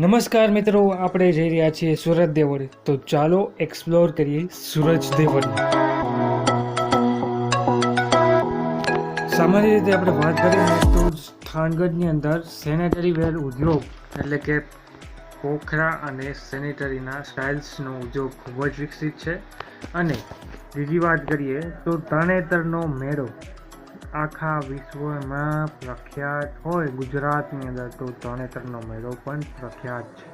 નમસ્કાર મિત્રો, આપણે જઈ રહ્યા છીએ સુરત દેવળ. તો ચાલો એક્સપ્લોર કરીએ સુરજ દેવળ. સામાન્ય રીતે આપણે વાત કરીએ તો થાનગઢની અંદર સેનેટરી વેર ઉદ્યોગ એટલે કે પોખરા અને સેનેટરીના સ્ટાઇલ્સનો ઉદ્યોગ ખૂબ જ વિકસિત છે. અને બીજી વાત કરીએ તો તરણેતરનો મેળો આખા વિશ્વમાં પ્રખ્યાત હોય. ગુજરાતની અંદર તો તરણેતરનો મેળો પણ પ્રખ્યાત છે.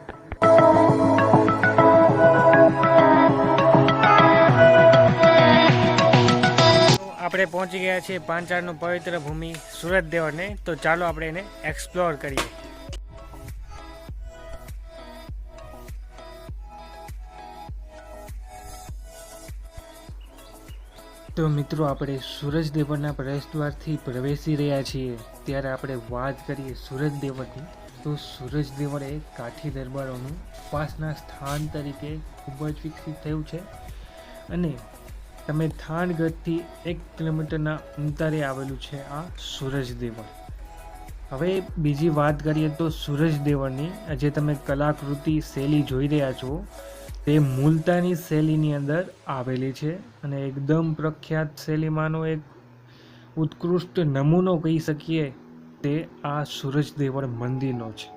આપણે પહોંચી ગયા છીએ પાંચાળનું પવિત્ર ભૂમિ સુરત દેવળને. તો ચાલો આપણે એને એક્સપ્લોર કરીએ. તો મિત્રો, આપણે સૂરજ દેવળના પ્રવેશદ્વારથી પ્રવેશી રહ્યા છીએ. ત્યારે આપણે વાત કરીએ સૂરજ દેવળની, તો સૂરજ દેવળ એ કાઠી દરબારોનું ઉપાસના સ્થાન તરીકે ખૂબ જ વિકસિત થયું છે. અને તમે થાનગઢથી 1 કિલોમીટરના અંતરે આવેલું છે આ સૂરજ દેવળ. હવે બીજી વાત કરીએ તો સૂરજ દેવળની જે તમે કલાકૃતિ શૈલી જોઈ રહ્યા છો તે મુલતાની શૈલીની અંદર આવેલી છે. અને એકદમ પ્રખ્યાત શૈલીમાંનો એક ઉત્કૃષ્ટ નમૂનો કહી શકીએ તે આ સૂરજ દેવળ મંદિરનો છે.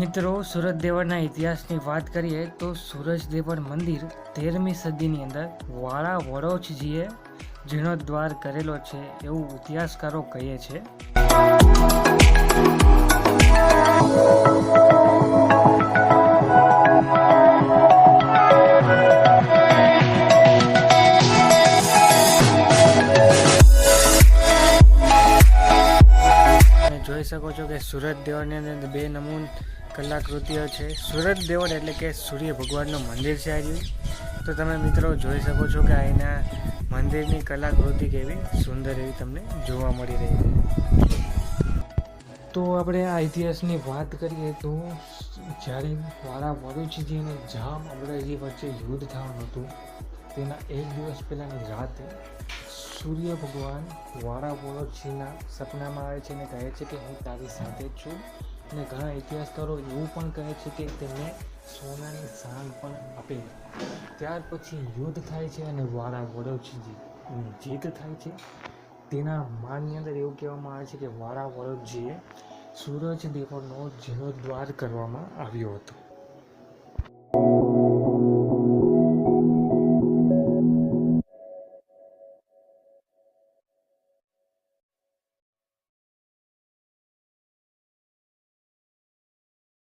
મિત્રો, સુરત દેવળના ઇતિહાસની વાત કરીએ તો સૂરજ દેવળ મંદિર 13મી સદીની અંદર વાળા વડોચજીએ જીર્ણોદ્ધાર કરેલો છે એવું ઇતિહાસકારો કહે છે. જોઈ શકો છો કે સુરત દેવળની અંદર 2 નમૂન કલાકૃતિઓ છે. સુરત દેવળ એટલે કે સૂર્ય ભગવાનનું મંદિર છે આજે. તો તમે મિત્રો જોઈ શકો છો કે અહીંના મંદિરની કલાકૃતિ કેવી સુંદર એવી તમને જોવા મળી રહી છે. તો આપણે આ ઇતિહાસની વાત કરીએ તો જ્યારે વાળા વડોચજી અને જામ અબડાજી વચ્ચે યુદ્ધ થવાનું હતું તેના 1 દિવસ પહેલાંની રાતે સૂર્ય ભગવાન વાળા વડોચજીના સપનામાં આવે છે અને કહે છે કે હું તારી સાથે જ છું. અને ઘણા ઇતિહાસકારો એવું પણ કહે છે કે તેમને સોનાની સાંગ પણ આપેલી. ત્યાર પછી યુદ્ધ થાય છે અને વાળા વડોચજીની જીત થાય છે. તેના માનની અંદર એવું કહેવામાં આવે છે કે વાળા વડોચજીએ સૂરજ દેવળનો જીર્ણોદ્ધાર કરવામાં આવ્યો હતો.